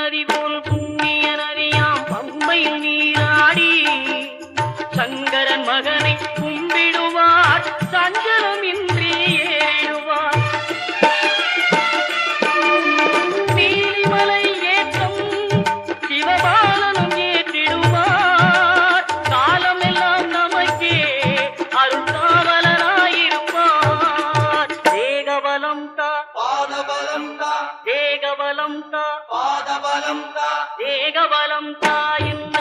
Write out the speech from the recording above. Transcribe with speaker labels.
Speaker 1: நதி போல் புண்ணிய நதியாம் பம்பையில் நீராடி சங்கரன் மகனை கும்பிடுவார் சஞ்சலமின்றி ஏறுவார். நீலிமலை ஏற்றம் சிவபாலனும் ஏற்றிடுவார். காலமெல்லாம் நமக்கே அருள்காவலனாயிருப்பார். தேகபலம் தா
Speaker 2: பாதபலம் தா
Speaker 1: தேகபலம் தா
Speaker 2: பாதபலம் தா
Speaker 1: தேகபலம் தா என்ற